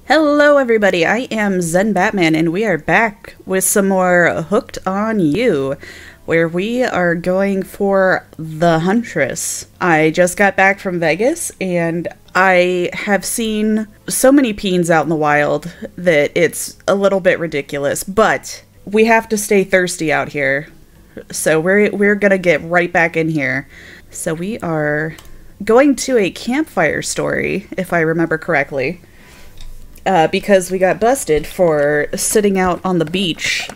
Hello everybody, I am ZenBatman and we are back with some more Hooked on You, where we are going for the Huntress. I just got back from Vegas and I have seen so many peens out in the wild that it's a little bit ridiculous, but we have to stay thirsty out here. So we're gonna get right back in here. So we are going to a campfire story, if I remember correctly. Because we got busted for sitting out on the beach,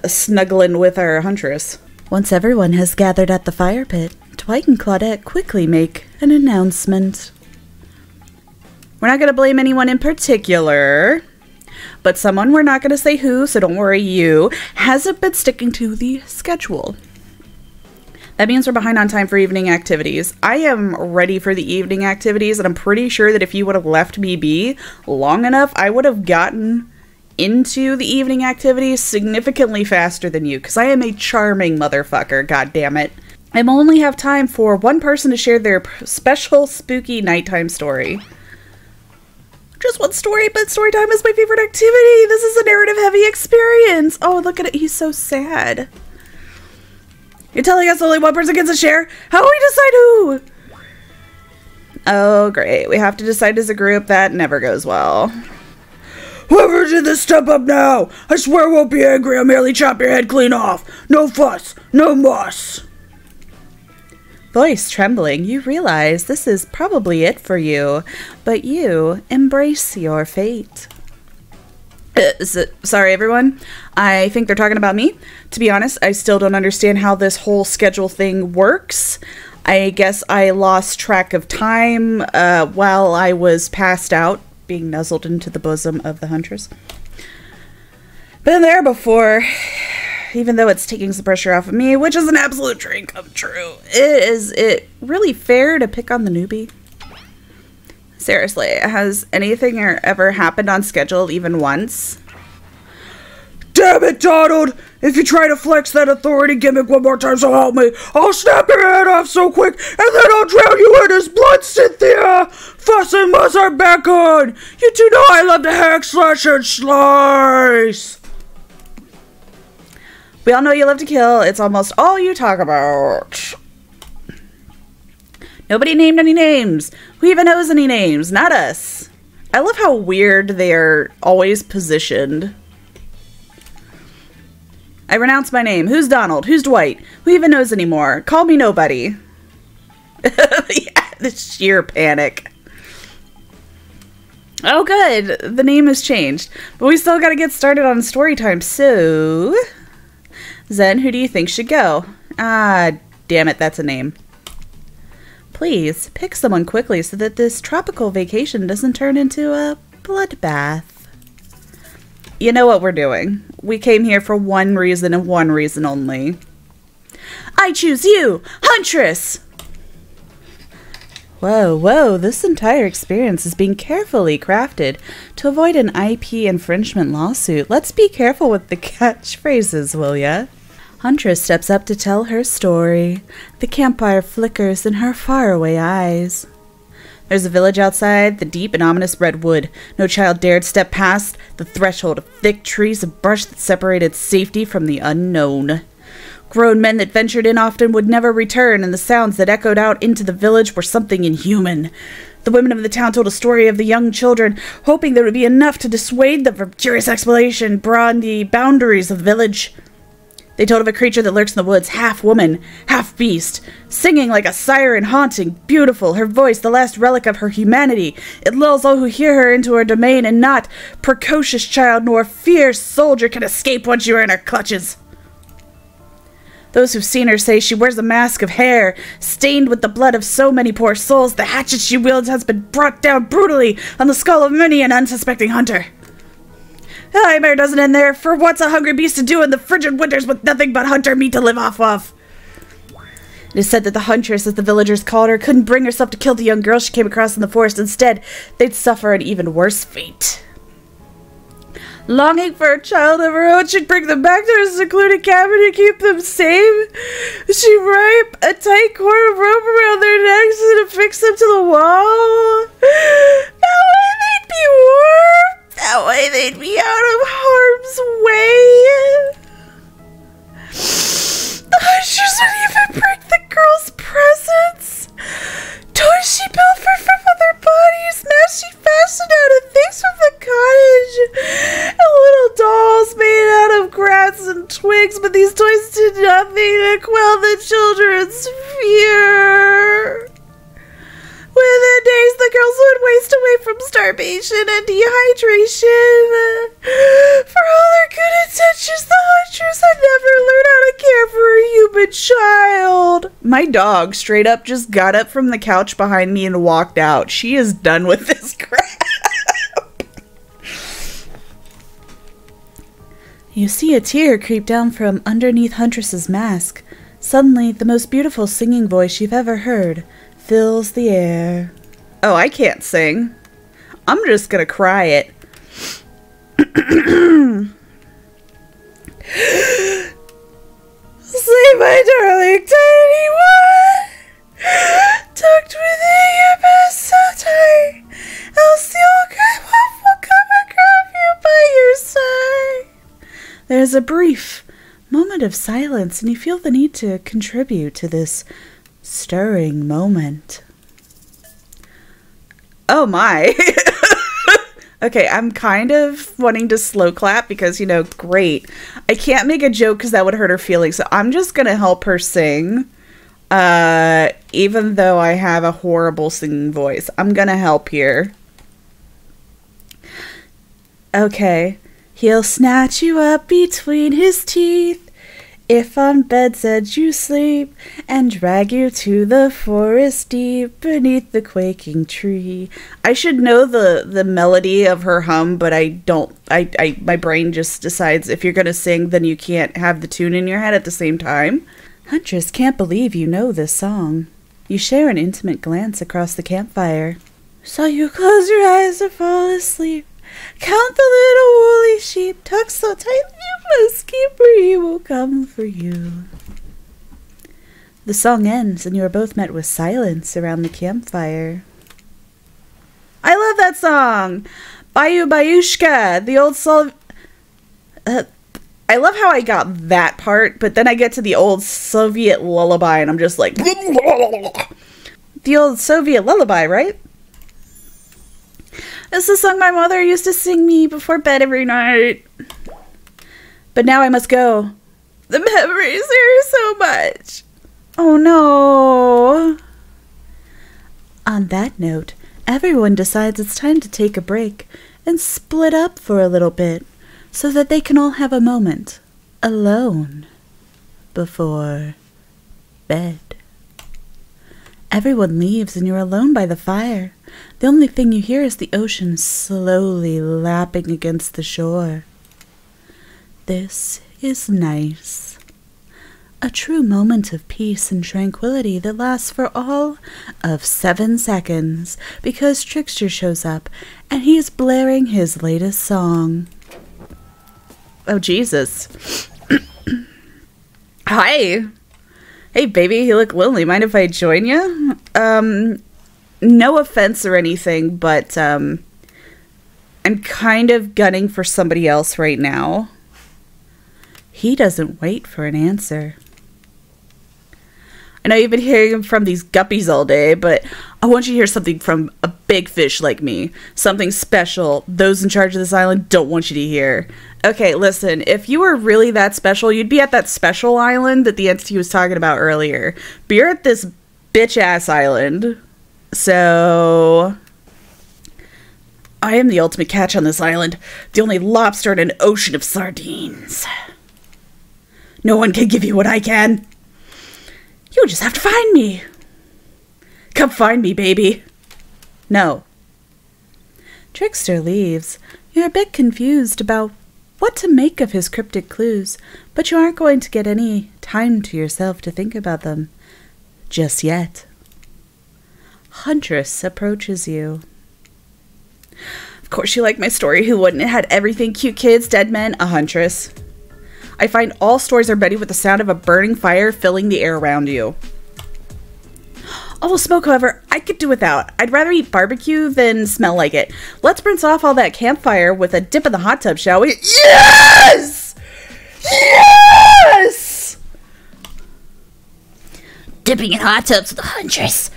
snuggling with our Huntress. Once everyone has gathered at the fire pit, Dwight and Claudette quickly make an announcement. We're not going to blame anyone in particular, but someone, we're not going to say who, so don't worry, you, hasn't been sticking to the schedule. That means we're behind on time for evening activities. I am ready for the evening activities, and I'm pretty sure that if you would have left me be long enough, I would have gotten into the evening activities significantly faster than you, because I am a charming motherfucker, god damn it. I only have time for one person to share their special spooky nighttime story. Just one story, but story time is my favorite activity. This is a narrative-heavy experience. Oh, look at it. He's so sad. You're telling us only one person gets a share? How do we decide who? Oh, great. We have to decide as a group. That never goes well. Whoever did this, step up now. I swear I won't be angry. I'll merely chop your head clean off. No fuss. No muss. Voice trembling, you realize this is probably it for you, but you embrace your fate. Sorry, everyone. I think they're talking about me. To be honest, I still don't understand how this whole schedule thing works. I guess I lost track of time while I was passed out, being nuzzled into the bosom of the Huntress. Been there before, even though it's taking some pressure off of me, which is an absolute dream come true. Is it really fair to pick on the newbie? Seriously, has anything ever happened on schedule even once? Damn it, Donald! If you try to flex that authority gimmick one more time, so help me, I'll snap your head off so quick, and then I'll drown you in his blood, Cynthia! Fuss and muss are back on! You two know I love to hack, slash, and slice! We all know you love to kill. It's almost all you talk about. Nobody named any names. Who even knows any names? Not us. I love how weird they're always positioned. I renounce my name. Who's Donald? Who's Dwight? Who even knows anymore? Call me nobody. Yeah, the sheer panic. Oh, good. The name has changed. But we still gotta get started on story time, so... Zen, who do you think should go? Ah, damn it, that's a name. Please, pick someone quickly so that this tropical vacation doesn't turn into a bloodbath. You know what we're doing. We came here for one reason and one reason only. I choose you, Huntress! Whoa, whoa, this entire experience is being carefully crafted to avoid an IP infringement lawsuit. Let's be careful with the catchphrases, will ya? Huntress steps up to tell her story. The campfire flickers in her faraway eyes. There's a village outside, the deep and ominous redwood. No child dared step past the threshold of thick trees and brush that separated safety from the unknown. Grown men that ventured in often would never return, and the sounds that echoed out into the village were something inhuman. The women of the town told a story of the young children, hoping there would be enough to dissuade them from curious exploration beyond the boundaries of the village. They told of a creature that lurks in the woods, half woman, half beast, singing like a siren, haunting, beautiful, her voice the last relic of her humanity. It lulls all who hear her into her domain, and not precocious child nor fierce soldier can escape once you are in her clutches. Those who've seen her say she wears a mask of hair, stained with the blood of so many poor souls. The hatchet she wields has been brought down brutally on the skull of many an unsuspecting hunter. The nightmare doesn't end there, for what's a hungry beast to do in the frigid winters with nothing but hunter meat to live off of? It is said that the Huntress, as the villagers called her, couldn't bring herself to kill the young girl she came across in the forest. Instead, they'd suffer an even worse fate. Longing for a child of her own, she'd bring them back to her secluded cabin to keep them safe. She'd wrap a tight cord of rope around their necks and affix them to the wall. That way they'd be warm. they'd be out of harm's way. The Huntress would even break the girl's presents. Toys she built from other bodies, now she fashioned out of things from the cottage. And little dolls made out of grass and twigs, but these toys did nothing to quell the children's fear. Within days, the girls would waste away from starvation and dehydration. For all their good intentions, the Huntress had never learned how to care for a human child. My dog straight up just got up from the couch behind me and walked out. She is done with this crap. You see a tear creep down from underneath Huntress's mask. Suddenly, the most beautiful singing voice you've ever heard fills the air. Oh, I can't sing. I'm just gonna cry it. Sleep, my darling tiny one, tucked within your best so tight, else the old grandma will come and grab you by your side. There's a brief moment of silence, and you feel the need to contribute to this stirring moment. Oh my. Okay, I'm kind of wanting to slow clap because, you know, great. I can't make a joke because that would hurt her feelings, so I'm just gonna help her sing. Even though I have a horrible singing voice. I'm gonna help here. Okay. He'll snatch you up between his teeth if on bed's edge you sleep, and drag you to the forest deep beneath the quaking tree. I should know the melody of her hum, but I don't. My brain just decides if you're gonna sing, then you can't have the tune in your head at the same time. Huntress can't believe you know this song. You share an intimate glance across the campfire. So you close your eyes and fall asleep. Count the little woolly sheep, tucked so tightly you must keep, or he will come for you. The song ends, and you are both met with silence around the campfire. I love that song! Bayou Bayushka, the old I love how I got that part, but then I get to the old Soviet lullaby, and I'm just like... The old Soviet lullaby, right? It's the song my mother used to sing me before bed every night. But now I must go. The memories hurt so much. Oh no. On that note, everyone decides it's time to take a break and split up for a little bit so that they can all have a moment alone before bed. Everyone leaves and you're alone by the fire. The only thing you hear is the ocean slowly lapping against the shore. This is nice. A true moment of peace and tranquility that lasts for all of 7 seconds because Trickster shows up and he is blaring his latest song. Oh, Jesus. Hi. Hey, baby, you look lonely. Mind if I join you? No offense or anything, but, I'm kind of gunning for somebody else right now. He doesn't wait for an answer. I know you've been hearing from these guppies all day, but I want you to hear something from a big fish like me. Something special those in charge of this island don't want you to hear. Okay, listen, if you were really that special, you'd be at that special island that the entity was talking about earlier. But you're at this bitch-ass island. So... I am the ultimate catch on this island. The only lobster in an ocean of sardines. No one can give you what I can. You just have to find me. Come find me, baby. No. Trickster leaves. You're a bit confused about what to make of his cryptic clues, but you aren't going to get any time to yourself to think about them just yet. Huntress approaches you. Of course you like my story. Who wouldn't? It had everything. Cute kids, dead men, a huntress. I find all stories are ready with the sound of a burning fire filling the air around you. All the smoke, however, I could do without. I'd rather eat barbecue than smell like it. Let's rinse off all that campfire with a dip in the hot tub, shall we? Yes! Yes! Dipping in hot tubs with the Huntress.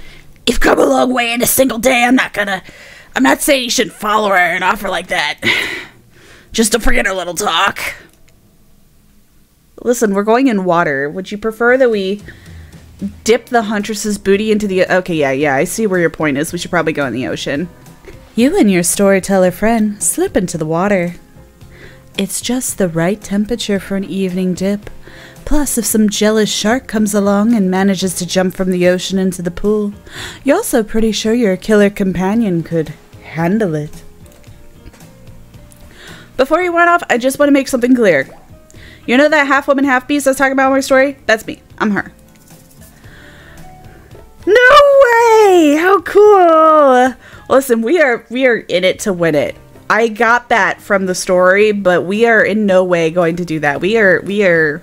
You've come a long way in a single day. I'm not saying you shouldn't follow her and offer like that. Just don't forget our little talk. Listen, we're going in water. Would you prefer that we dip the Huntress's booty into the... Okay, yeah, I see where your point is. We should probably go in the ocean. You and your storyteller friend slip into the water. It's just the right temperature for an evening dip. Plus, if some jealous shark comes along and manages to jump from the ocean into the pool, you're also pretty sure your killer companion could handle it. Before you run off, I just want to make something clear. You know that half woman, half beast I was talking about in my story? That's me. I'm her. No way! How cool! Listen, we are in it to win it. I got that from the story, but we are in no way going to do that. We are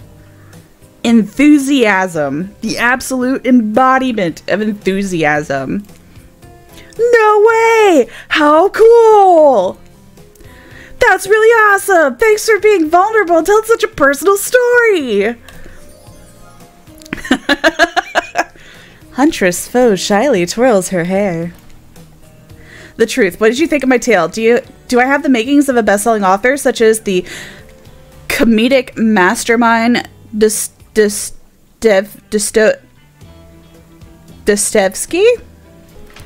enthusiasm. The absolute embodiment of enthusiasm. No way! How cool! That's really awesome! Thanks for being vulnerable and telling such a personal story! Huntress Foe shyly twirls her hair. The truth. What did you think of my tale? Do I have the makings of a best-selling author, such as the comedic mastermind Dostoevsky?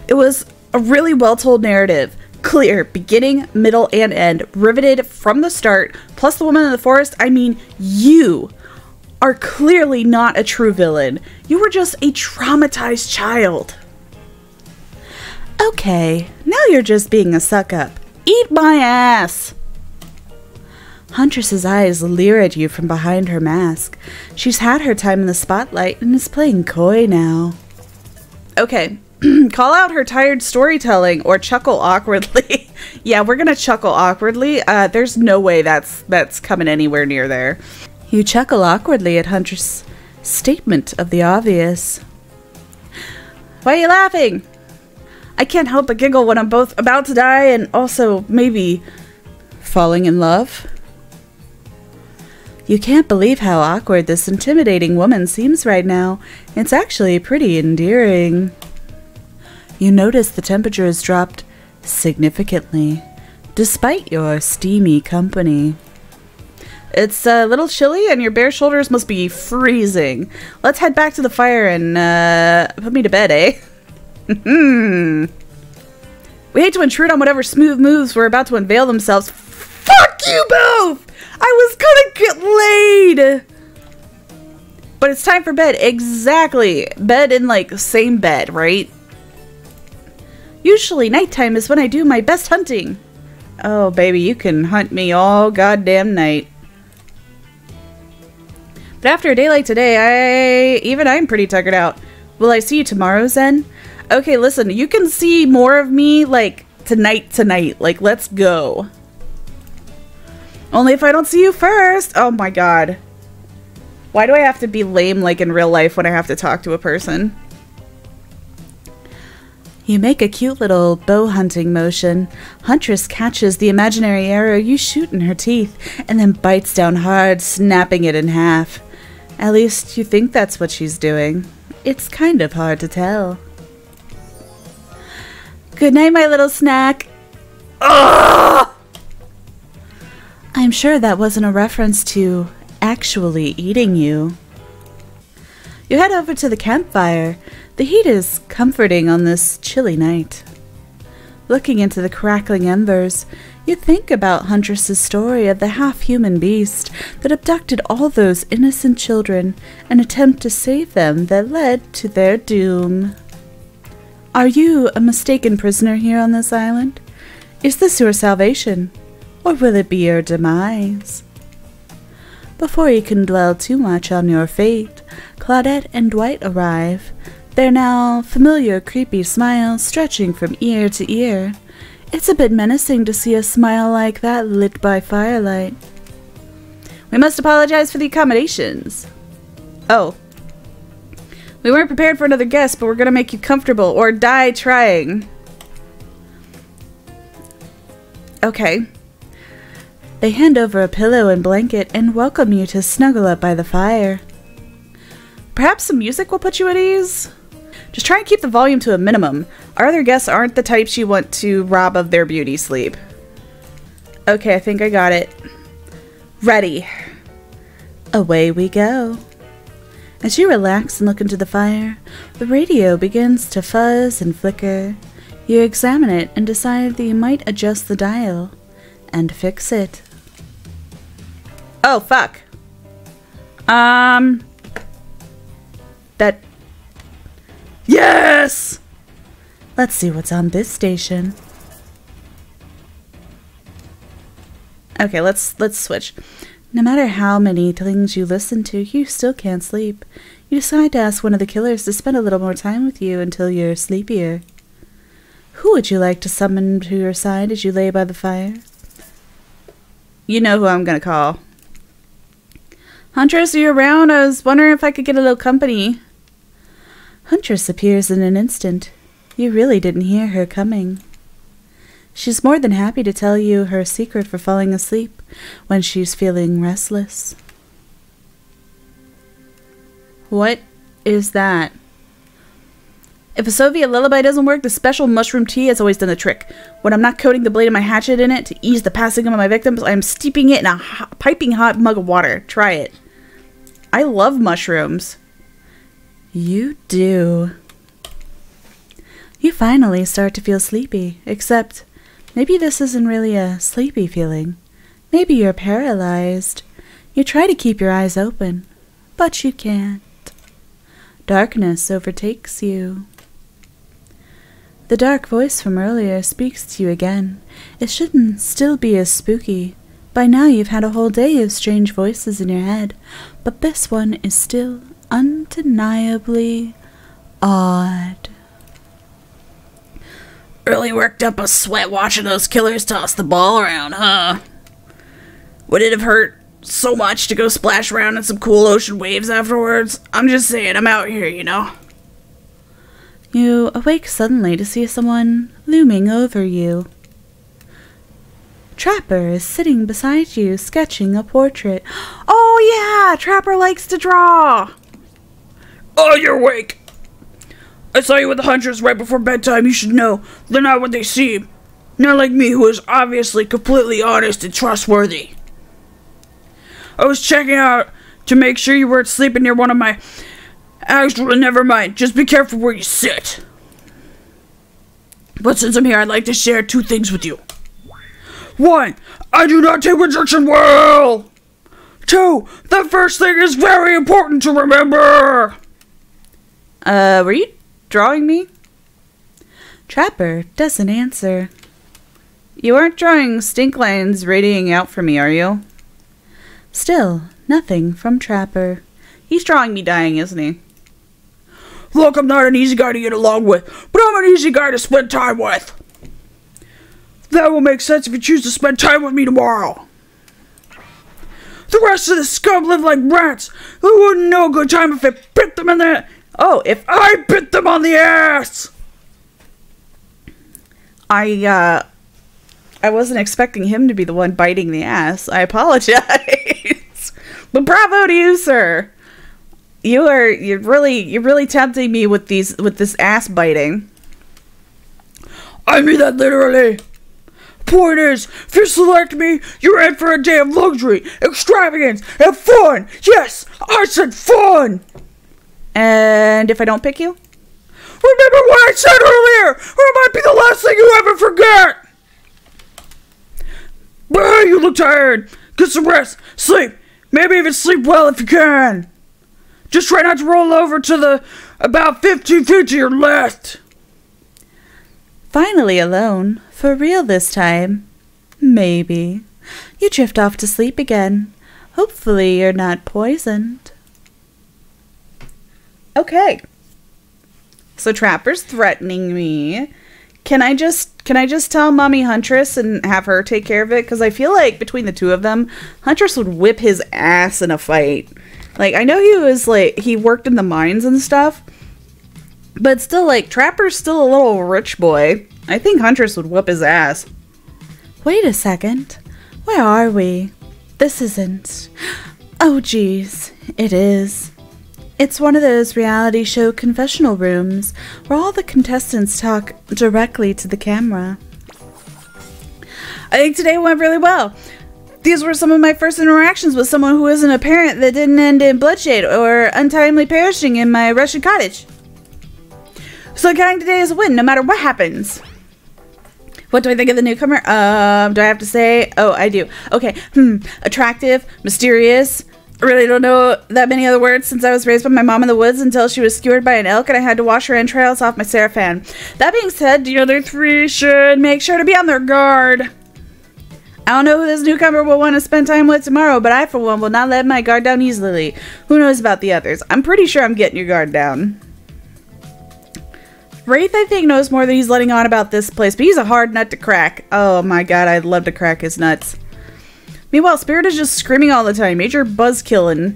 It was a really well-told narrative. Clear, beginning, middle, and end. Riveted from the start. Plus the woman in the forest. I mean, you are clearly not a true villain. You were just a traumatized child. Okay, now you're just being a suck-up. Eat my ass! Huntress's eyes leer at you from behind her mask. She's had her time in the spotlight and is playing coy now. Okay, call out her tired storytelling or chuckle awkwardly. Yeah, we're gonna chuckle awkwardly. There's no way that's coming anywhere near there. You chuckle awkwardly at Huntress' statement of the obvious. Why are you laughing? I can't help but giggle when I'm both about to die and also maybe falling in love. You can't believe how awkward this intimidating woman seems right now. It's actually pretty endearing. You notice the temperature has dropped significantly, despite your steamy company. It's a little chilly and your bare shoulders must be freezing. Let's head back to the fire and put me to bed, eh? We hate to intrude on whatever smooth moves were about to unveil themselves. Fuck you both! I was gonna get laid! But it's time for bed. Exactly. Bed in, like, same bed, right? Usually nighttime is when I do my best hunting. Oh, baby, you can hunt me all goddamn night. But after a day like today, I'm pretty tuckered out. Will I see you tomorrow, Zen? Okay, listen, you can see more of me, like, tonight. Like, let's go. Only if I don't see you first. Oh my god. Why do I have to be lame like in real life when I have to talk to a person? You make a cute little bow hunting motion. Huntress catches the imaginary arrow you shoot in her teeth and then bites down hard, snapping it in half. At least you think that's what she's doing. It's kind of hard to tell. Good night, my little snack. Ugh! I'm sure that wasn't a reference to actually eating you. You head over to the campfire. The heat is comforting on this chilly night. Looking into the crackling embers, you think about Huntress's story of the half-human beast that abducted all those innocent children and attempt to save them that led to their doom. Are you a mistaken prisoner here on this island? Is this your salvation, or will it be your demise? Before you can dwell too much on your fate, Claudette and Dwight arrive, their now familiar creepy smiles stretching from ear to ear. It's a bit menacing to see a smile like that lit by firelight. We must apologize for the accommodations. Oh. We weren't prepared for another guest, but we're gonna make you comfortable or die trying. Okay. They hand over a pillow and blanket and welcome you to snuggle up by the fire. Perhaps some music will put you at ease? Just try and keep the volume to a minimum. Our other guests aren't the types you want to rob of their beauty sleep. Okay, I think I got it. Ready. Away we go. As you relax and look into the fire, the radio begins to fuzz and flicker. You examine it and decide that you might adjust the dial and fix it. Oh, fuck. That... Yes! Let's see what's on this station. Okay, let's switch. No matter how many things you listen to, you still can't sleep. You decide to ask one of the killers to spend a little more time with you until you're sleepier. Who would you like to summon to your side as you lay by the fire? You know who I'm gonna call. Huntress, are you around? I was wondering if I could get a little company. Huntress appears in an instant. You really didn't hear her coming. She's more than happy to tell you her secret for falling asleep when she's feeling restless. What is that? If a Soviet lullaby doesn't work, the special mushroom tea has always done the trick. When I'm not coating the blade of my hatchet in it to ease the passing of my victims, I'm steeping it in a piping hot mug of water. Try it. I love mushrooms. You do. You finally start to feel sleepy, except maybe this isn't really a sleepy feeling. Maybe you're paralyzed. You try to keep your eyes open, but you can't. Darkness overtakes you. The dark voice from earlier speaks to you again. It shouldn't still be as spooky. By now you've had a whole day of strange voices in your head, but this one is still undeniably odd. Really worked up a sweat watching those killers toss the ball around, huh? Would it have hurt so much to go splash around in some cool ocean waves afterwards? I'm just saying, I'm out here, you know? You awake suddenly to see someone looming over you. Trapper is sitting beside you, sketching a portrait. Oh yeah, Trapper likes to draw! Oh, you're awake! I saw you with the Huntress right before bedtime. You should know, they're not what they seem. Not like me, who is obviously completely honest and trustworthy. I was checking out to make sure you weren't sleeping near one of my... Actually, never mind. Just be careful where you sit. But since I'm here, I'd like to share 2 things with you. 1. I do not take rejection well. 2. The first thing is very important to remember. Were you drawing me? Trapper doesn't answer. You aren't drawing stink lines radiating out from me, are you? Still, nothing from Trapper. He's drawing me dying, isn't he? Look, I'm not an easy guy to get along with, but I'm an easy guy to spend time with. That will make sense if you choose to spend time with me tomorrow. The rest of the scum live like rats. Who wouldn't know a good time if it bit them in the... Oh, if I bit them on the ass! I wasn't expecting him to be the one biting the ass. I apologize. But bravo to you, sir. You're really tempting me with this ass biting. I mean that literally. Point is, if you select me, you're in for a day of luxury, extravagance, and fun. Yes, I said fun. And if I don't pick you? Remember what I said earlier, or it might be the last thing you ever forget. But you look tired. Get some rest. Sleep. Maybe even sleep well if you can. Just try not to roll over to the about 15 feet to your left. Finally alone. For real this time. Maybe. You drift off to sleep again. Hopefully you're not poisoned. Okay. So Trapper's threatening me. Can I just tell Mommy Huntress and have her take care of it? Because I feel like between the two of them, Huntress would whip his ass in a fight. Like, I know he was, like, he worked in the mines and stuff. But still, like, Trapper's still a little rich boy. I think Huntress would whoop his ass. Wait a second. Where are we? This isn't... Oh, geez. It is. It's one of those reality show confessional rooms where all the contestants talk directly to the camera. I think today went really well. These were some of my first interactions with someone who isn't a parent that didn't end in bloodshed or untimely perishing in my Russian cottage. So counting today as a win, no matter what happens. What do I think of the newcomer? Do I have to say? Oh, I do. Okay. Attractive, mysterious. I really don't know that many other words since I was raised by my mom in the woods until she was skewered by an elk and I had to wash her entrails off my Seraphan. That being said, the other three should make sure to be on their guard. I don't know who this newcomer will want to spend time with tomorrow, but I, for one, will not let my guard down easily. Who knows about the others? I'm pretty sure I'm getting your guard down. Wraith, I think, knows more than he's letting on about this place, but he's a hard nut to crack. Oh my god, I'd love to crack his nuts. Meanwhile, Spirit is just screaming all the time. Major buzzkilling.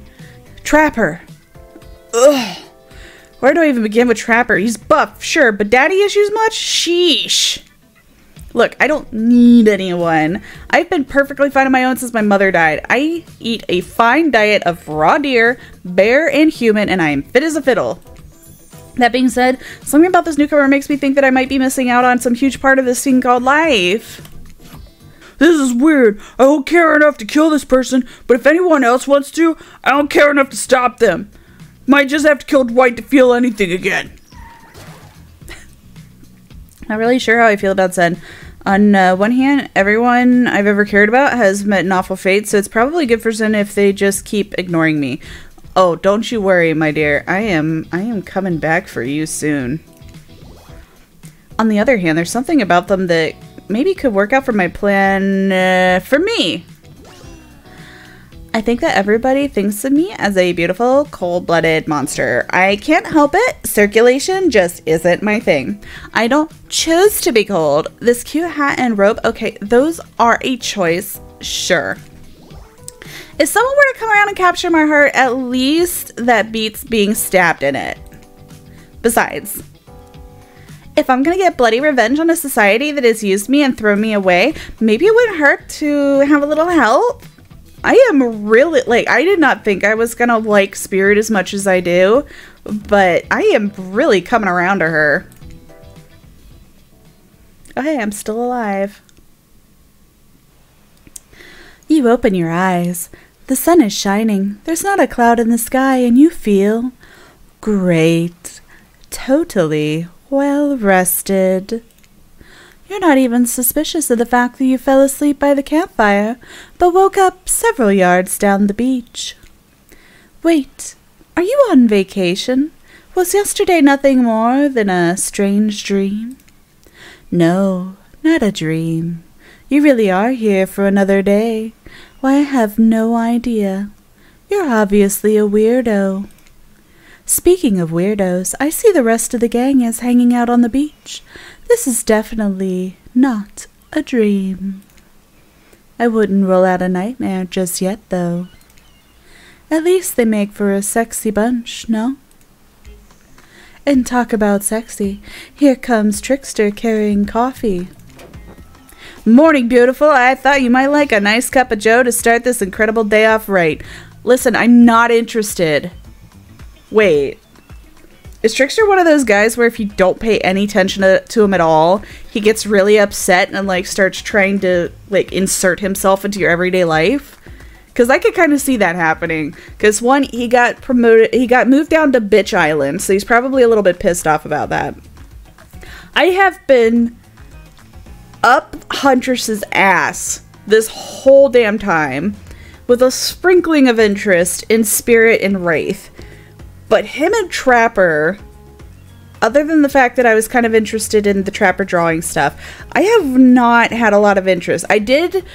Trapper. Ugh. Where do I even begin with Trapper? He's buff, sure, but daddy issues much? Sheesh. Look, I don't need anyone. I've been perfectly fine on my own since my mother died. I eat a fine diet of raw deer, bear, and human, and I am fit as a fiddle. That being said, something about this newcomer makes me think that I might be missing out on some huge part of this thing called life. This is weird. I don't care enough to kill this person, but if anyone else wants to, I don't care enough to stop them. Might just have to kill Dwight to feel anything again. Not really sure how I feel about Zen. On one hand, everyone I've ever cared about has met an awful fate, so it's probably good for Zen if they just keep ignoring me. Oh, don't you worry, my dear. I am coming back for you soon. On the other hand, there's something about them that maybe could work out for my plan for me. I think that everybody thinks of me as a beautiful, cold-blooded monster. I can't help it. Circulation just isn't my thing. I don't choose to be cold. This cute hat and robe, okay, those are a choice, sure. If someone were to come around and capture my heart, at least that beats being stabbed in it. Besides, if I'm gonna get bloody revenge on a society that has used me and thrown me away, maybe it wouldn't hurt to have a little help. I am really, like, I did not think I was gonna like Spirit as much as I do, but I am really coming around to her. Oh, hey, I'm still alive. You open your eyes. The sun is shining. There's not a cloud in the sky, and you feel great. Totally well rested. You're not even suspicious of the fact that you fell asleep by the campfire, but woke up several yards down the beach. Wait, are you on vacation? Was yesterday nothing more than a strange dream? No, not a dream. You really are here for another day. Why, I have no idea. You're obviously a weirdo. Speaking of weirdos, I see the rest of the gang is hanging out on the beach. This is definitely not a dream. I wouldn't rule out a nightmare just yet, though. At least they make for a sexy bunch, no? And talk about sexy, here comes Trickster carrying coffee. Morning, beautiful. I thought you might like a nice cup of joe to start this incredible day off right. Listen, I'm not interested. Wait. Is Trickster one of those guys where if you don't pay any attention to him at all, he gets really upset and like starts trying to like insert himself into your everyday life? Because I could kind of see that happening. Because one, he got promoted, he got moved down to Bitch Island, so he's probably a little bit pissed off about that. I have been up Huntress's ass this whole damn time with a sprinkling of interest in Spirit and Wraith. But him and Trapper, other than the fact that I was kind of interested in the Trapper drawing stuff, I have not had a lot of interest. I did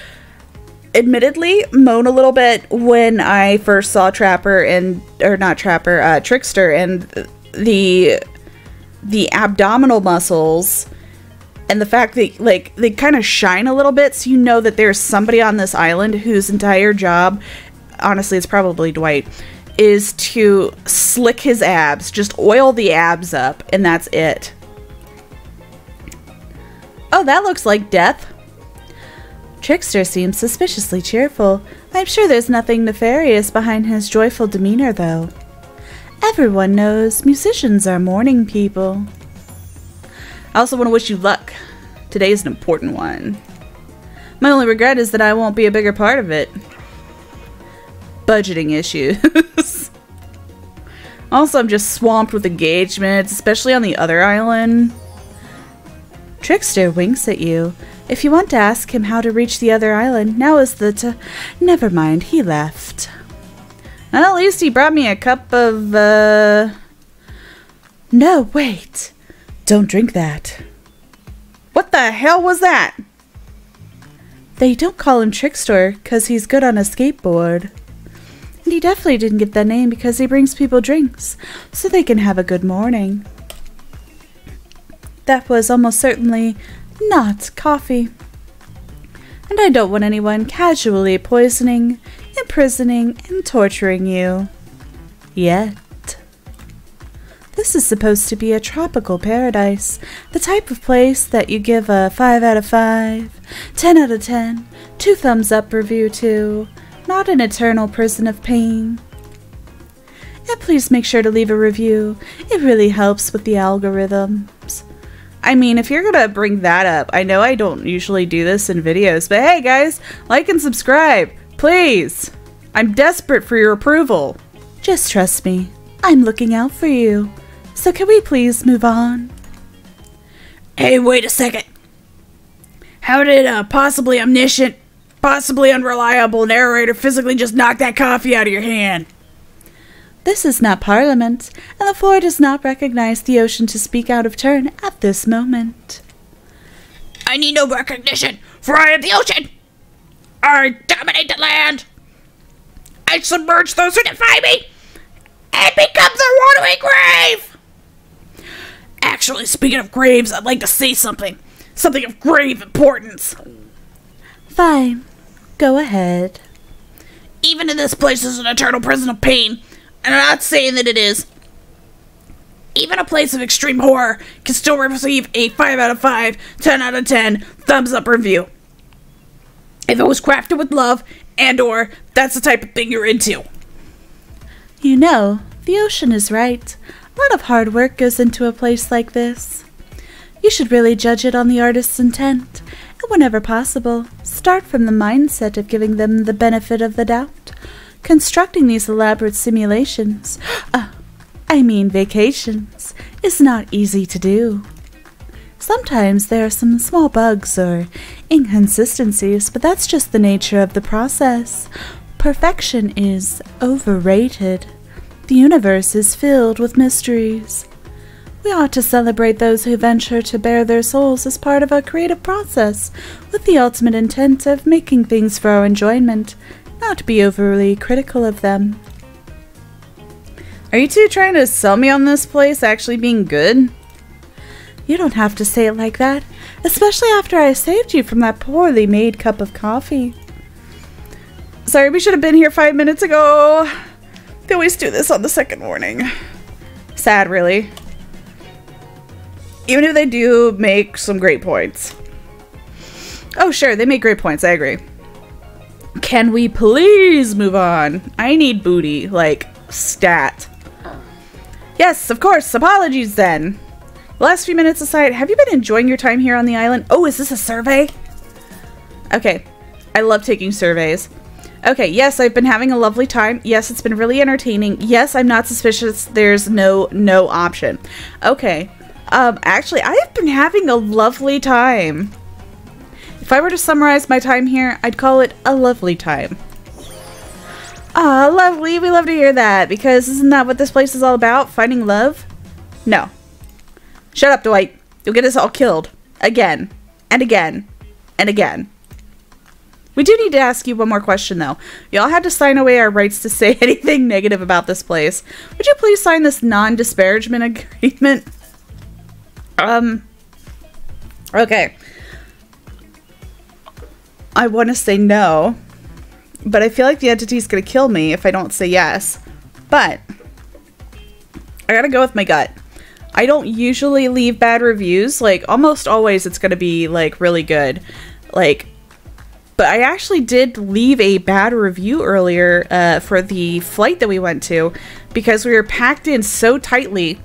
admittedly moan a little bit when I first saw Trapper and, or not Trapper, Trickster and the abdominal muscles and the fact that like they kind of shine a little bit, so you know that there's somebody on this island whose entire job, honestly it's probably Dwight, is to slick his abs. Just oil the abs up, and that's it. Oh, that looks like death. Trickster seems suspiciously cheerful. I'm sure there's nothing nefarious behind his joyful demeanor, though. Everyone knows musicians are morning people. I also want to wish you luck. Today's an important one. My only regret is that I won't be a bigger part of it. Budgeting issues. Also, I'm just swamped with engagements, especially on the other island. Trickster winks at you. If you want to ask him how to reach the other island, now is the Never mind, he left. Well, at least he brought me a cup of, No, wait. Don't drink that. What the hell was that? They don't call him Trickster because he's good on a skateboard. And he definitely didn't get that name because he brings people drinks so they can have a good morning. That was almost certainly not coffee. And I don't want anyone casually poisoning, imprisoning, and torturing you. Yet. This is supposed to be a tropical paradise, the type of place that you give a 5 out of 5, 10 out of 10, 2 thumbs up review to, not an eternal prison of pain. And please make sure to leave a review. It really helps with the algorithms. I mean, if you're gonna bring that up, I know I don't usually do this in videos, but hey guys, like and subscribe, please. I'm desperate for your approval. Just trust me, I'm looking out for you. So can we please move on? Hey, wait a second. How did a possibly omniscient, possibly unreliable narrator physically just knock that coffee out of your hand? This is not Parliament, and the floor does not recognize the ocean to speak out of turn at this moment. I need no recognition, for I am the ocean! I dominate the land! I submerge those who defy me, and become the watery grave! Actually, speaking of graves, I'd like to say something. Something of grave importance. Fine. Go ahead. Even if this place is an eternal prison of pain, and I'm not saying that it is, even a place of extreme horror can still receive a 5 out of 5, 10 out of 10 thumbs up review. If it was crafted with love, and or that's the type of thing you're into. You know, the ocean is right. A lot of hard work goes into a place like this. You should really judge it on the artist's intent, and whenever possible, start from the mindset of giving them the benefit of the doubt. Constructing these elaborate simulations, vacations, is not easy to do. Sometimes there are some small bugs or inconsistencies, but that's just the nature of the process. Perfection is overrated. The universe is filled with mysteries. We ought to celebrate those who venture to bare their souls as part of our creative process, with the ultimate intent of making things for our enjoyment, not be overly critical of them. Are you two trying to sell me on this place actually being good? You don't have to say it like that, especially after I saved you from that poorly made cup of coffee. Sorry, we should have been here 5 minutes ago. They always do this on the second warning. Sad, really. Even if they do make some great points. Oh, sure, they make great points, I agree. Can we please move on? I need booty, like, stat. Yes, of course, apologies then. The last few minutes aside, have you been enjoying your time here on the island? Oh, is this a survey? Okay, I love taking surveys. Okay, yes, I've been having a lovely time. Yes, it's been really entertaining. Yes, I'm not suspicious. There's no option. Okay, actually, I have been having a lovely time. If I were to summarize my time here, I'd call it a lovely time. Ah, lovely. We love to hear that, because isn't that what this place is all about? Finding love? No. Shut up, Dwight. You'll get us all killed. Again. And again. And again. We do need to ask you one more question, though. Y'all had to sign away our rights to say anything negative about this place. Would you please sign this non-disparagement agreement? Okay. I want to say no, but I feel like the entity's gonna kill me if I don't say yes. But I gotta go with my gut. I don't usually leave bad reviews. Like, almost always it's gonna be, like, really good. Like, but I actually did leave a bad review earlier for the flight that we went to because we were packed in so tightly.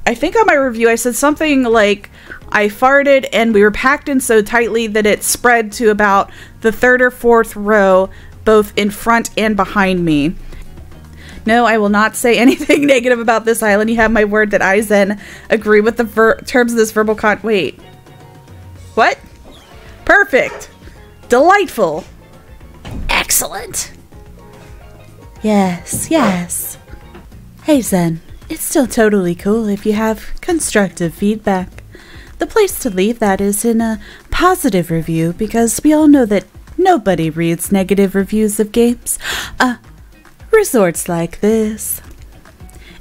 I think on my review I said something like, I farted and we were packed in so tightly that it spread to about the 3rd or 4th row, both in front and behind me. No, I will not say anything negative about this island. You have my word that I, Zen, agree with the terms of this verbal wait. What? Perfect. Delightful. Excellent. Yes, yes. Hey, Zen. It's still totally cool if you have constructive feedback. The place to leave that is in a positive review because we all know that nobody reads negative reviews of games. Resorts like this.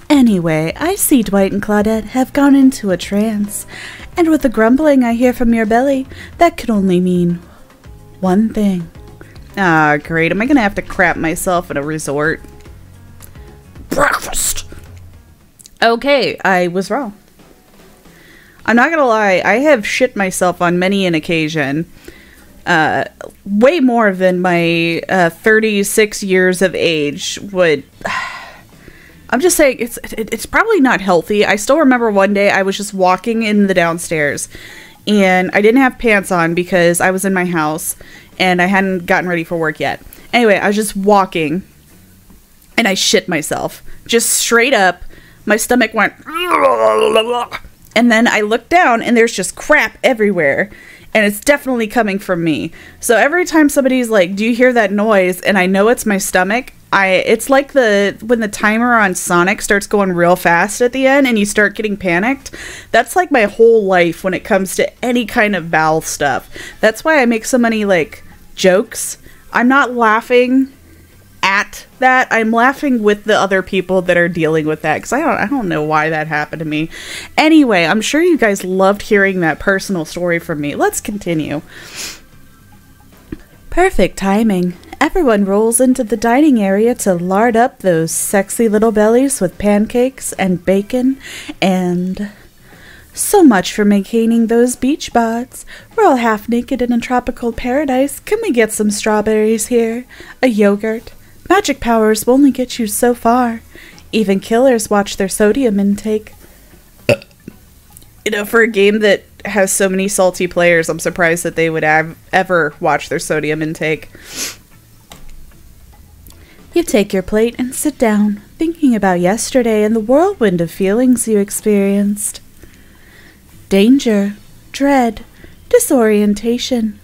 Anyway, I see Dwight and Claudette have gone into a trance, and with the grumbling I hear from your belly, that could only mean one thing. Ah, great. Am I gonna have to crap myself at a resort? Breakfast! Okay, I was wrong. I'm not gonna lie, I have shit myself on many an occasion. Way more than my 36 years of age would. I'm just saying, it's probably not healthy. I still remember one day I was just walking in the downstairs, and I didn't have pants on because I was in my house, and I hadn't gotten ready for work yet. Anyway, I was just walking, and I shit myself. Just straight up, my stomach went, and then I looked down, and there's just crap everywhere. And it's definitely coming from me. So every time somebody's like, do you hear that noise? And I know it's my stomach. It's like when the timer on Sonic starts going real fast at the end and you start getting panicked. That's like my whole life when it comes to any kind of bowel stuff. That's why I make so many like jokes. I'm not laughing at that. I'm laughing with the other people that are dealing with that because I don't know why that happened to me. Anyway, I'm sure you guys loved hearing that personal story from me. Let's continue. Perfect timing. Everyone rolls into the dining area to lard up those sexy little bellies with pancakes and bacon and so much for maintaining those beach bods. We're all half naked in a tropical paradise. Can we get some strawberries here? A yogurt? Magic powers will only get you so far. Even killers watch their sodium intake. You know, for a game that has so many salty players, I'm surprised that they would ever watch their sodium intake. You take your plate and sit down, thinking about yesterday and the whirlwind of feelings you experienced. Danger, dread, disorientation.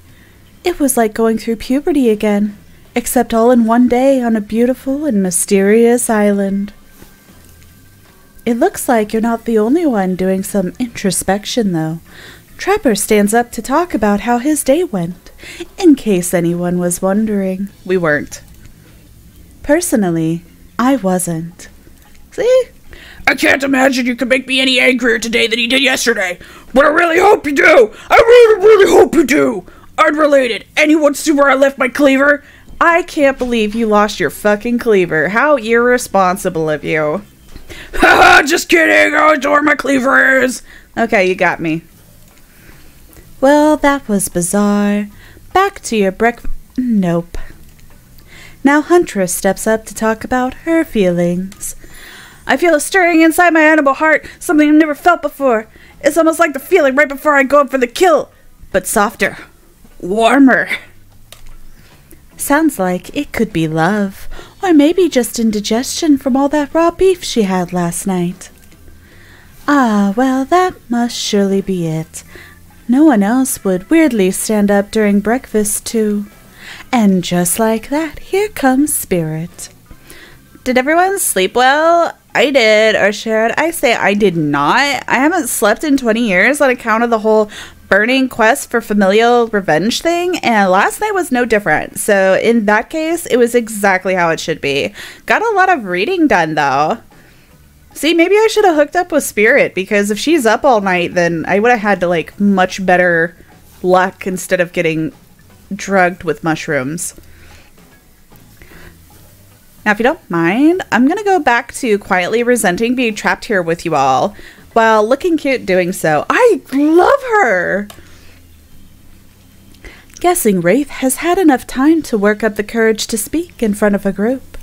It was like going through puberty again. Except all in one day on a beautiful and mysterious island. It looks like you're not the only one doing some introspection, though. Trapper stands up to talk about how his day went, in case anyone was wondering. We weren't. Personally, I wasn't. See? I can't imagine you could make me any angrier today than you did yesterday, but I really hope you do. I really, really hope you do. Unrelated, anyone see where I left my cleaver? I can't believe you lost your fucking cleaver. How irresponsible of you. Haha, just kidding. I always know where my cleaver is. Okay, you got me. Well, that was bizarre. Back to your Nope. Now Huntress steps up to talk about her feelings. I feel a stirring inside my animal heart, something I've never felt before. It's almost like the feeling right before I go up for the kill, but softer, warmer. Sounds like it could be love, or maybe just indigestion from all that raw beef she had last night. Ah, well, that must surely be it. No one else would weirdly stand up during breakfast, too. And just like that, here comes Spirit. Did everyone sleep well? I did, or Sharon, I say I did not. I haven't slept in 20 years on account of the whole burning quest for familial revenge thing, and last night was no different. So in that case, it was exactly how it should be. Got a lot of reading done, though. See, maybe I should have hooked up with Spirit, because if she's up all night, then I would have had to, like, much better luck instead of getting drugged with mushrooms. Now, if you don't mind, I'm going to go back to quietly resenting being trapped here with you all, while looking cute doing so. I love her! Guessing Wraith has had enough time to work up the courage to speak in front of a group.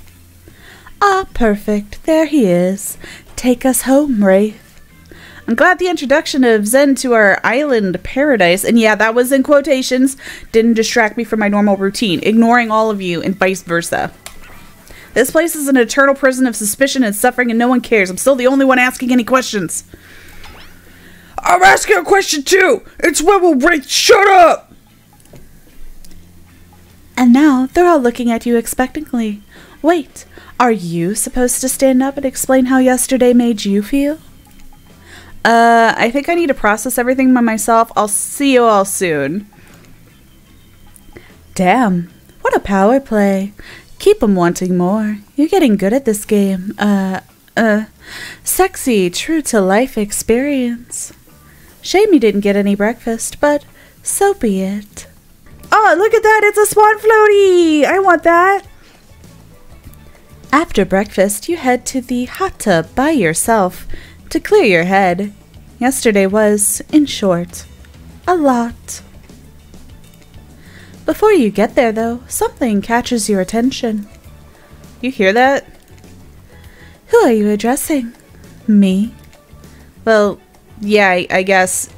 Ah, perfect. There he is. Take us home, Wraith. I'm glad the introduction of Zen to our island paradise, and yeah, that was in quotations, didn't distract me from my normal routine, ignoring all of you and vice versa. This place is an eternal prison of suspicion and suffering, and no one cares. I'm still the only one asking any questions. I'm asking a question too! It's Wibble Wraith, shut up! And now they're all looking at you expectantly. Wait, are you supposed to stand up and explain how yesterday made you feel? I think I need to process everything by myself. I'll see you all soon. Damn, what a power play. Keep 'em wanting more. You're getting good at this game. Sexy, true-to-life experience. Shame you didn't get any breakfast, but so be it. Oh, look at that! It's a swan floaty! I want that! After breakfast, you head to the hot tub by yourself to clear your head. Yesterday was, in short, a lot. Before you get there, though, something catches your attention. You hear that? Who are you addressing? Me? Well, yeah, I guess.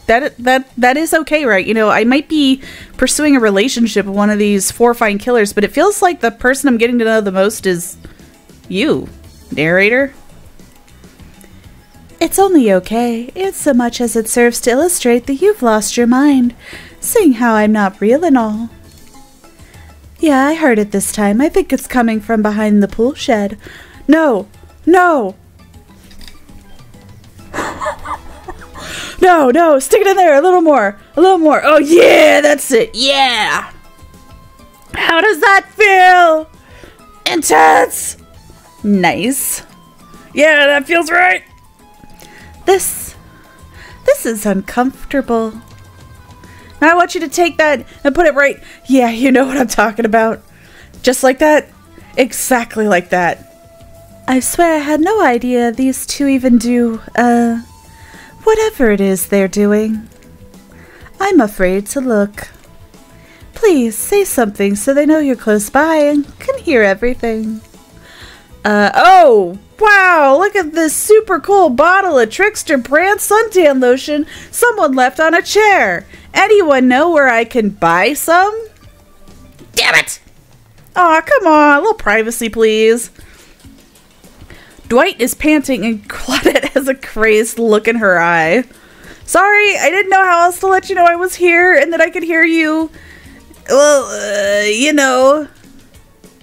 That is okay, right? You know, I might be pursuing a relationship with one of these 4 fine killers, but it feels like the person I'm getting to know the most is you, narrator. It's only okay, in so much as it serves to illustrate that you've lost your mind, seeing how I'm not real and all. Yeah, I heard it this time. I think it's coming from behind the pool shed. No! No! No, no, stick it in there, a little more, a little more. Oh yeah, that's it, yeah. How does that feel? Intense. Nice. Yeah, that feels right. This is uncomfortable. Now I want you to take that and put it right. Yeah, you know what I'm talking about. Just like that. Exactly like that. I swear I had no idea these two even do, whatever it is they're doing. I'm afraid to look. Please, say something so they know you're close by and can hear everything. Oh! Wow, look at this super cool bottle of Trickster brand suntan lotion someone left on a chair. Anyone know where I can buy some? Damn it! Aw, come on, a little privacy, please. Dwight is panting and Claudette has a crazed look in her eye. Sorry, I didn't know how else to let you know I was here and that I could hear you. Well, you know.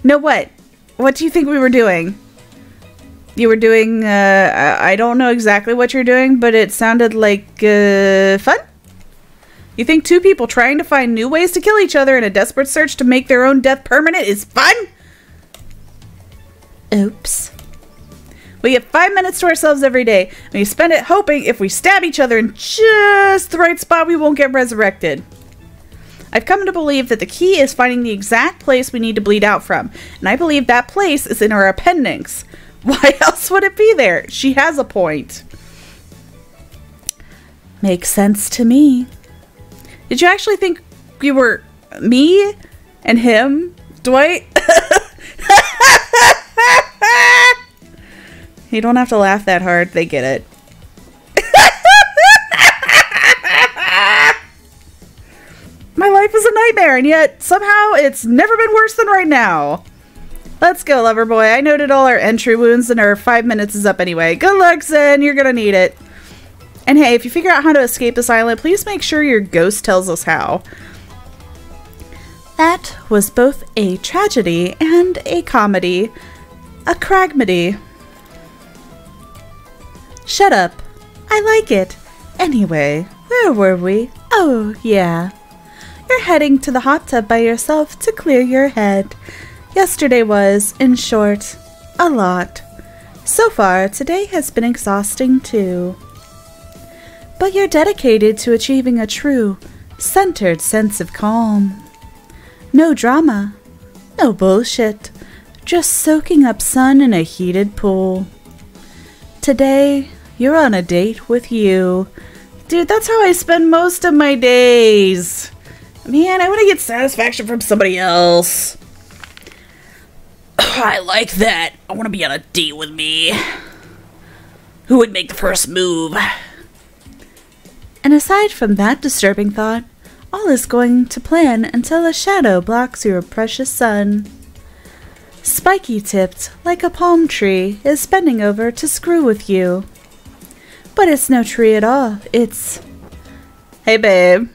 Know what? What do you think we were doing? You were doing, I don't know exactly what you're doing, but it sounded like, fun? You think 2 people trying to find new ways to kill each other in a desperate search to make their own death permanent is fun? Oops. We get 5 minutes to ourselves every day, and we spend it hoping if we stab each other in just the right spot, we won't get resurrected. I've come to believe that the key is finding the exact place we need to bleed out from, and I believe that place is in our appendix. Why else would it be there? She has a point. Makes sense to me. Did you actually think you were me and him, Dwight? You don't have to laugh that hard. They get it. My life is a nightmare, and yet somehow it's never been worse than right now. Let's go, lover boy. I noted all our entry wounds, and our 5 minutes is up anyway. Good luck, Zen. You're gonna need it. And hey, if you figure out how to escape this island, please make sure your ghost tells us how. That was both a tragedy and a comedy. A cragmedy. Shut up. I like it. Anyway, where were we? Oh, yeah. You're heading to the hot tub by yourself to clear your head. Yesterday was, in short, a lot. So far, today has been exhausting too. But you're dedicated to achieving a true, centered sense of calm. No drama. No bullshit. just soaking up sun in a heated pool. Today, you're on a date with you. Dude, that's how I spend most of my days. Man, I want to get satisfaction from somebody else. I like that. I want to be on a date with me. Who would make the first move? And aside from that disturbing thought, all is going to plan until a shadow blocks your precious sun. Spiky-tipped, like a palm tree, is bending over to screw with you. But it's no tree at all. It's... Hey, babe.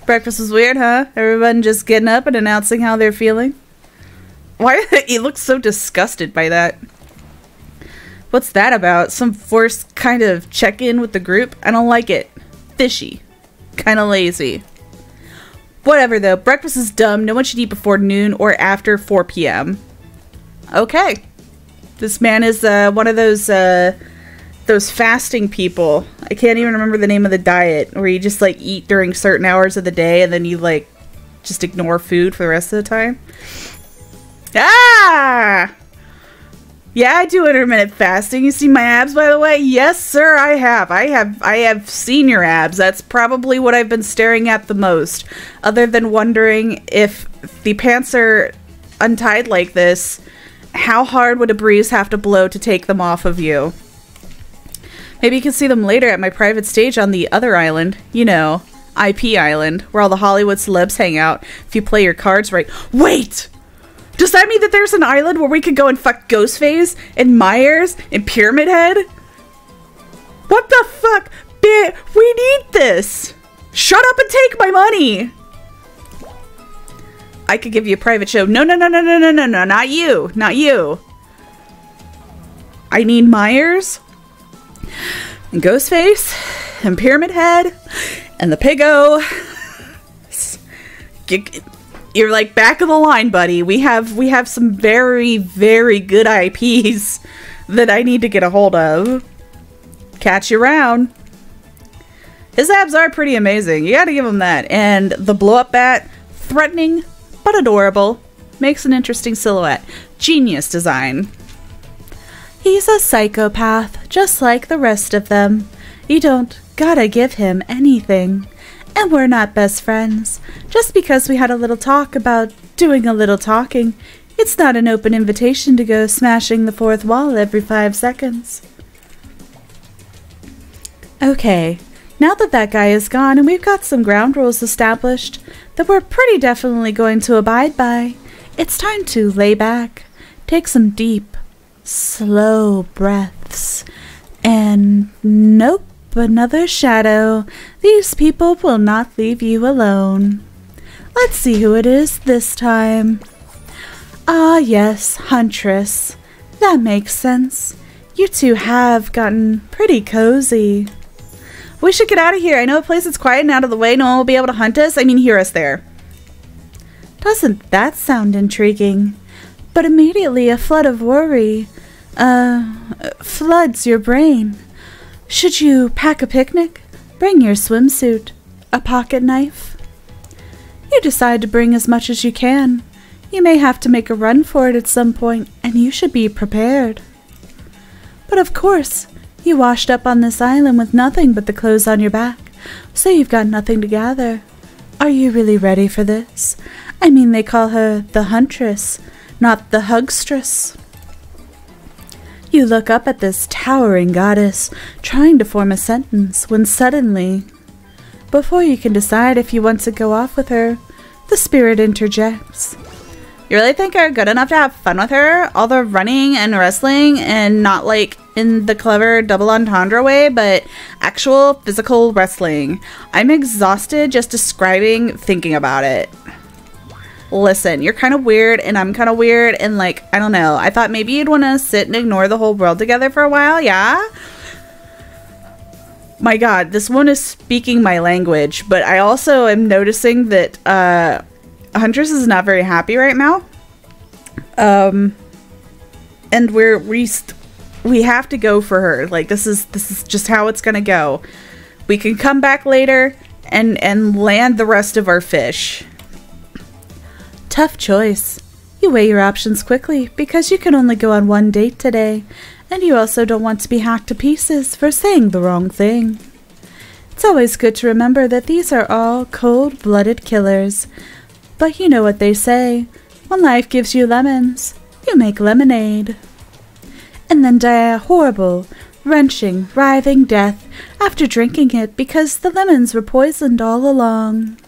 Breakfast was weird, huh? Everyone just getting up and announcing how they're feeling? Why? He looks so disgusted by that. What's that about? Some forced kind of check-in with the group? I don't like it. Fishy. Kind of lazy. Whatever, though. Breakfast is dumb. No one should eat before noon or after 4 p.m. Okay. This man is one of those fasting people. I can't even remember the name of the diet, where you just, like, eat during certain hours of the day and then you, like, just ignore food for the rest of the time. Ah! Yeah, I do intermittent fasting. You see my abs, by the way? Yes, sir, I have. I have seen your abs. That's probably what I've been staring at the most. Other than wondering if the pants are untied like this, how hard would a breeze have to blow to take them off of you? Maybe you can see them later at my private stage on the other island. You know, IP Island, where all the Hollywood celebs hang out if you play your cards right. Wait! Does that mean that there's an island where we could go and fuck Ghostface and Myers and Pyramid Head? What the fuck? We need this! Shut up and take my money! I could give you a private show. No, not you. Not you. I need Myers and Ghostface and Pyramid Head and the Piggo. You're like back of the line, buddy. We have some very, very good IPs that I need to get a hold of. Catch you around. His abs are pretty amazing. You gotta give him that. And the blow-up bat, threatening but adorable, makes an interesting silhouette. Genius design. He's a psychopath, just like the rest of them. You don't gotta give him anything. And we're not best friends. Just because we had a little talk about doing a little talking, it's not an open invitation to go smashing the fourth wall every 5 seconds. Okay, now that that guy is gone and we've got some ground rules established that we're pretty definitely going to abide by, it's time to lay back, take some deep, slow breaths, and nope. Another shadow. These people will not leave you alone. Let's see who it is this time. Ah, yes, Huntress. That makes sense. You two have gotten pretty cozy. We should get out of here. I know a place that's quiet and out of the way. No one will be able to hunt us. I mean, hear us there. Doesn't that sound intriguing? But immediately a flood of worry, floods your brain. Should you pack a picnic? Bring your swimsuit, a pocket knife. You decide to bring as much as you can. You may have to make a run for it at some point, and you should be prepared. But of course, you washed up on this island with nothing but the clothes on your back, so you've got nothing to gather. Are you really ready for this? I mean, they call her the Huntress, not the Hugstress. You look up at this towering goddess, trying to form a sentence, when suddenly, before you can decide if you want to go off with her, the spirit interjects. You really think you're good enough to have fun with her? All the running and wrestling, and not like in the clever double entendre way, but actual physical wrestling. I'm exhausted just describing thinking about it. Listen, you're kind of weird, and I'm kind of weird, and like, I don't know. I thought maybe you'd want to sit and ignore the whole world together for a while, yeah? My god, this one is speaking my language, but I also am noticing that, Huntress is not very happy right now. And we have to go for her. Like, this is just how it's gonna go. We can come back later and land the rest of our fish. Tough choice. You weigh your options quickly because you can only go on one date today, and you also don't want to be hacked to pieces for saying the wrong thing. It's always good to remember that these are all cold-blooded killers. But you know what they say, when life gives you lemons, you make lemonade. And then die a horrible, wrenching, writhing death after drinking it because the lemons were poisoned all along.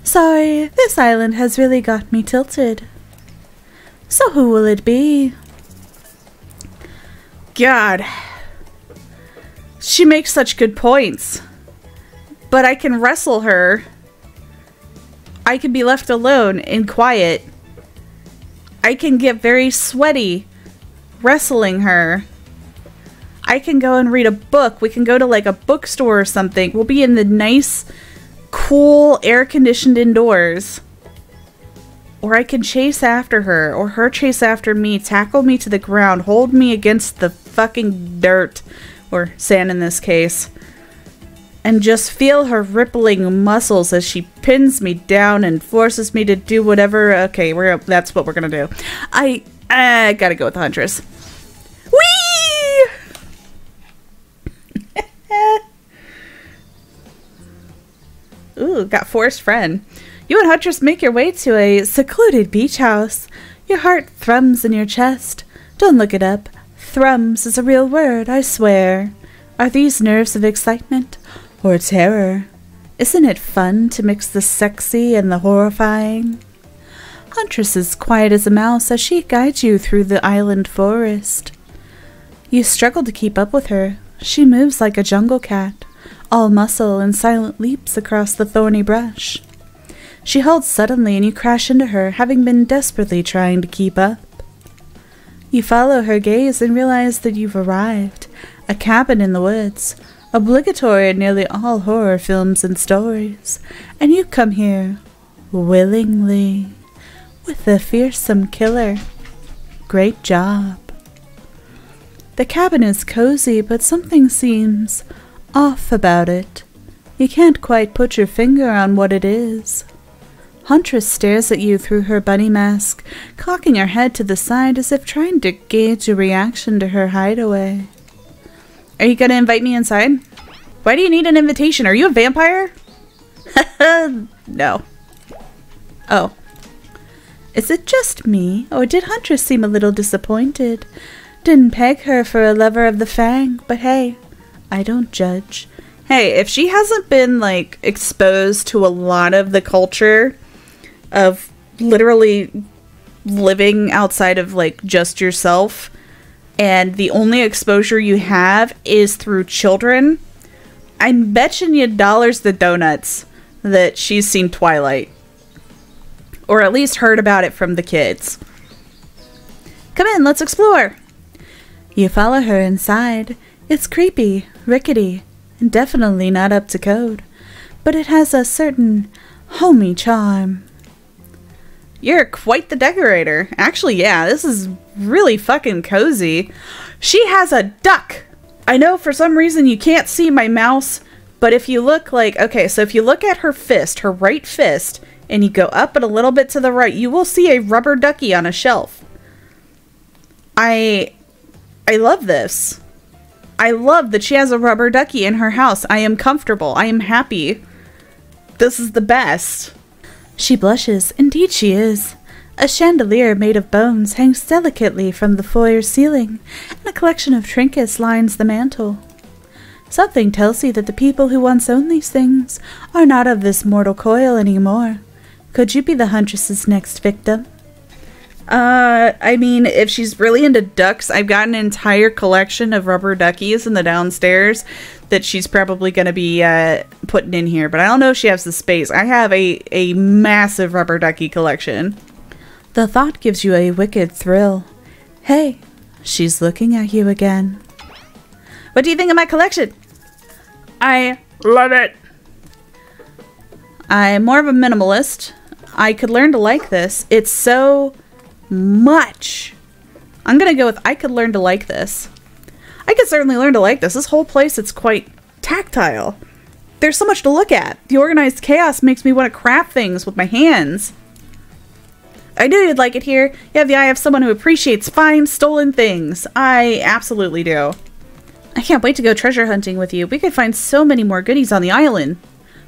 Sorry, this island has really got me tilted. So who will it be? God. She makes such good points. But I can wrestle her. I can be left alone and quiet. I can get very sweaty wrestling her. I can go and read a book. We can go to like a bookstore or something. We'll be in the nice, cool, air-conditioned indoors. Or I can chase after her, or her chase after me, tackle me to the ground, hold me against the fucking dirt, or sand in this case, and just feel her rippling muscles as she pins me down and forces me to do whatever. Okay, that's what we're gonna do. I gotta go with the Huntress. Whee! Ooh, got forced friend. You and Huntress make your way to a secluded beach house. Your heart thrums in your chest. Don't look it up. Thrums is a real word, I swear. Are these nerves of excitement or terror? Isn't it fun to mix the sexy and the horrifying? Huntress is quiet as a mouse as she guides you through the island forest. You struggle to keep up with her. She moves like a jungle cat, all muscle and silent leaps across the thorny brush. She halts suddenly and you crash into her, having been desperately trying to keep up. You follow her gaze and realize that you've arrived. A cabin in the woods, obligatory in nearly all horror films and stories. And you come here willingly, with a fearsome killer. Great job. The cabin is cozy, but something seems off about it. You can't quite put your finger on what it is. Huntress stares at you through her bunny mask, cocking her head to the side as if trying to gauge a reaction to her hideaway. Are you gonna invite me inside? Why do you need an invitation? Are you a vampire? No. Oh. Is it just me, or did Huntress seem a little disappointed? Didn't peg her for a lover of the fang, but hey, I don't judge. Hey, if she hasn't been, like, exposed to a lot of the culture of literally living outside of, like, just yourself, and the only exposure you have is through children, I'm betting you dollars to donuts that she's seen Twilight. Or at least heard about it from the kids. Come in, let's explore. You follow her inside. It's creepy, rickety, and definitely not up to code, but it has a certain homey charm. You're quite the decorator. Actually, yeah, this is really fucking cozy. She has a duck. I know for some reason you can't see my mouse, but if you look like, okay, so if you look at her fist, her right fist, and you go up and a little bit to the right, you will see a rubber ducky on a shelf. I love this. I love that she has a rubber ducky in her house. I am comfortable. I am happy. This is the best. She blushes. Indeed she is. A chandelier made of bones hangs delicately from the foyer ceiling, and a collection of trinkets lines the mantel. Something tells you that the people who once owned these things are not of this mortal coil anymore. Could you be the Huntress's next victim? I mean, if she's really into ducks, I've got an entire collection of rubber duckies in the downstairs that she's probably going to be putting in here. But I don't know if she has the space. I have a massive rubber ducky collection. The thought gives you a wicked thrill. Hey, she's looking at you again. What do you think of my collection? I love it. I'm more of a minimalist. I could learn to like this. It's so much. I'm gonna go with I could learn to like this. I could certainly learn to like this. This whole place, it's quite tactile. There's so much to look at. The organized chaos makes me want to craft things with my hands. I knew you'd like it here. You have the eye of someone who appreciates fine, stolen things. I absolutely do. I can't wait to go treasure hunting with you. We could find so many more goodies on the island.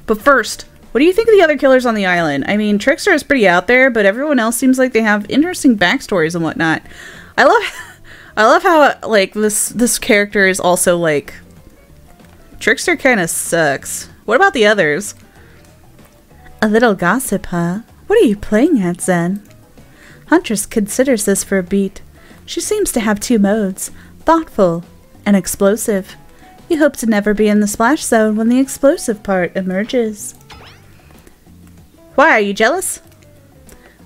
But first, what do you think of the other killers on the island? I mean, Trickster is pretty out there, but everyone else seems like they have interesting backstories and whatnot. I love how, like, this character is also, like... Trickster kind of sucks. What about the others? A little gossip, huh? What are you playing at, Zen? Huntress considers this for a beat. She seems to have two modes, thoughtful and explosive. You hope to never be in the splash zone when the explosive part emerges. Why, are you jealous?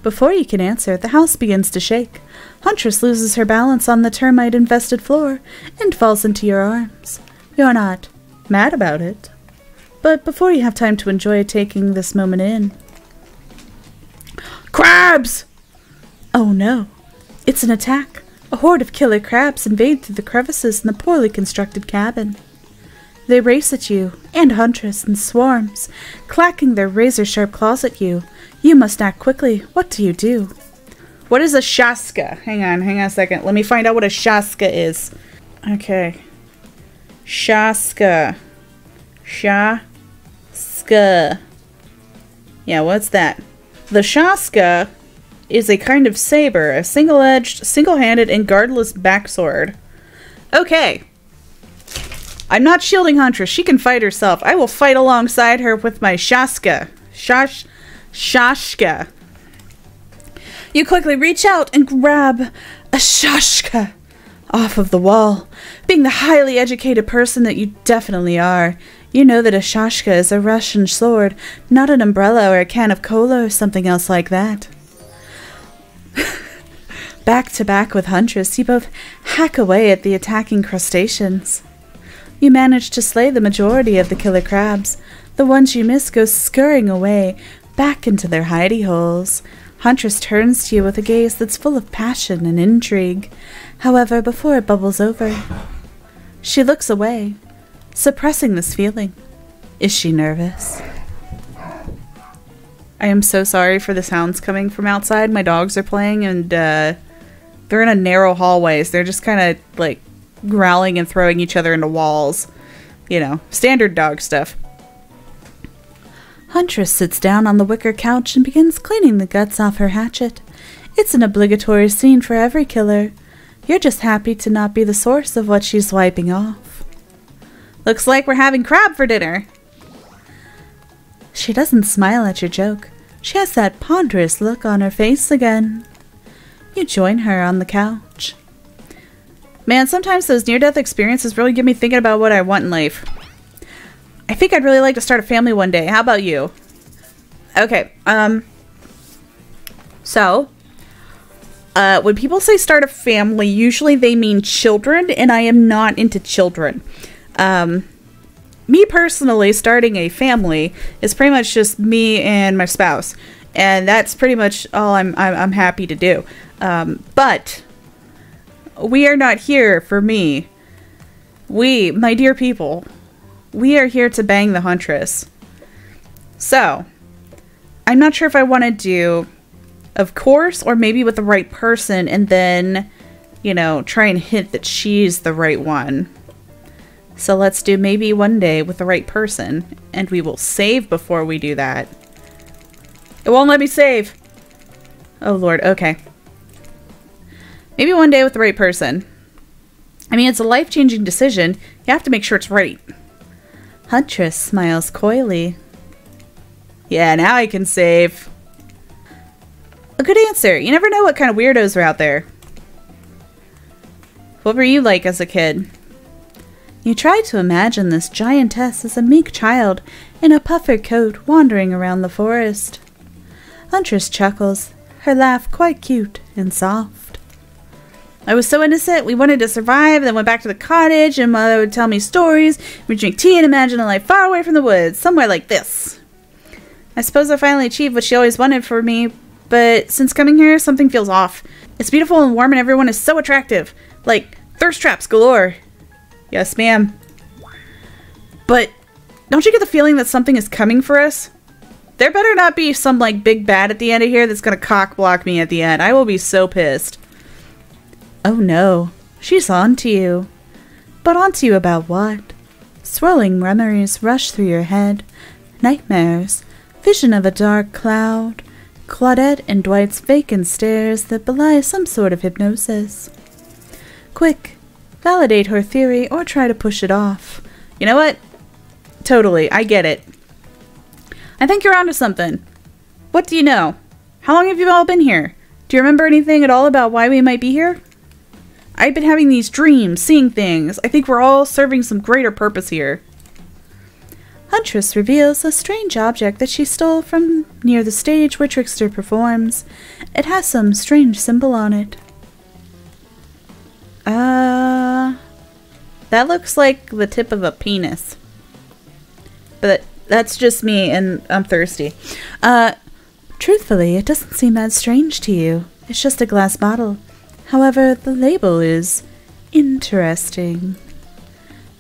Before you can answer, the house begins to shake. Huntress loses her balance on the termite-infested floor and falls into your arms. You're not mad about it. But before you have time to enjoy taking this moment in... Crabs! Oh no. It's an attack. A horde of killer crabs invade through the crevices in the poorly constructed cabin. They race at you, and Huntress, in swarms, clacking their razor-sharp claws at you. You must act quickly. What do you do? What is a shaska? Hang on a second. Let me find out what a shaska is. Okay. Shaska. Shaska. Yeah, what's that? The shaska is a kind of saber, a single-edged, single-handed, and guardless backsword. Okay. I'm not shielding Huntress. She can fight herself. I will fight alongside her with my shaska. Shashka. You quickly reach out and grab a shashka off of the wall. Being the highly educated person that you definitely are, you know that a shashka is a Russian sword, not an umbrella or a can of cola or something else like that. Back to back with Huntress, you both hack away at the attacking crustaceans. You manage to slay the majority of the killer crabs. The ones you miss go scurrying away, back into their hidey holes. Huntress turns to you with a gaze that's full of passion and intrigue. However, before it bubbles over, she looks away, suppressing this feeling. Is she nervous? I am so sorry for the sounds coming from outside. My dogs are playing and they're in a narrow hallway, so they're just kind of like growling and throwing each other into walls. You know, standard dog stuff. Huntress sits down on the wicker couch and begins cleaning the guts off her hatchet. It's an obligatory scene for every killer. You're just happy to not be the source of what she's wiping off. Looks like we're having crab for dinner. She doesn't smile at your joke. She has that ponderous look on her face again. You join her on the couch. Man, sometimes those near-death experiences really get me thinking about what I want in life. I think I'd really like to start a family one day. How about you? Okay, so, when people say start a family, usually they mean children, and I am not into children. Me personally, starting a family is pretty much just me and my spouse, and that's pretty much all I'm happy to do. But we are not here for me. We, my dear people, we are here to bang the Huntress. So, I'm not sure if I want to do, of course, or maybe with the right person, and then, you know, try and hint that she's the right one. So let's do maybe one day with the right person, and we will save before we do that. It won't let me save. Oh lord, okay. Maybe one day with the right person. I mean, it's a life-changing decision. You have to make sure it's right. Huntress smiles coyly. Yeah, now I can save. A good answer. You never know what kind of weirdos are out there. What were you like as a kid? You try to imagine this giantess as a meek child in a puffer coat wandering around the forest. Huntress chuckles, her laugh quite cute and soft. I was so innocent, we wanted to survive, then went back to the cottage, and Mother would tell me stories, we'd drink tea and imagine a life far away from the woods, somewhere like this. I suppose I finally achieved what she always wanted for me, but since coming here, something feels off. It's beautiful and warm and everyone is so attractive. Like, thirst traps galore. Yes, ma'am. But don't you get the feeling that something is coming for us? There better not be some, like, big bad at the end of here that's gonna cock block me at the end. I will be so pissed. Oh no, she's on to you. But on to you about what? Swirling memories rush through your head. Nightmares. Vision of a dark cloud. Claudette and Dwight's vacant stares that belie some sort of hypnosis. Quick, validate her theory or try to push it off. You know what? Totally, I get it. I think you're onto something. What do you know? How long have you all been here? Do you remember anything at all about why we might be here? I've been having these dreams, seeing things. I think we're all serving some greater purpose here. Huntress reveals a strange object that she stole from near the stage where Trickster performs. It has some strange symbol on it. That looks like the tip of a penis. But that's just me, and I'm thirsty. Truthfully, it doesn't seem that strange to you. It's just a glass bottle. However, the label is interesting.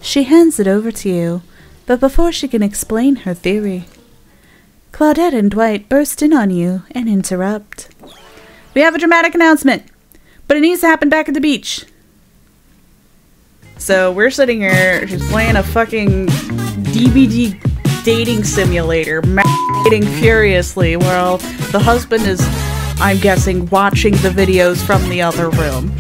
She hands it over to you, but before she can explain her theory, Claudette and Dwight burst in on you and interrupt. We have a dramatic announcement, but it needs to happen back at the beach. So we're sitting here, she's playing a fucking DVD dating simulator, masturbating furiously while the husband is, I'm guessing, watching the videos from the other room.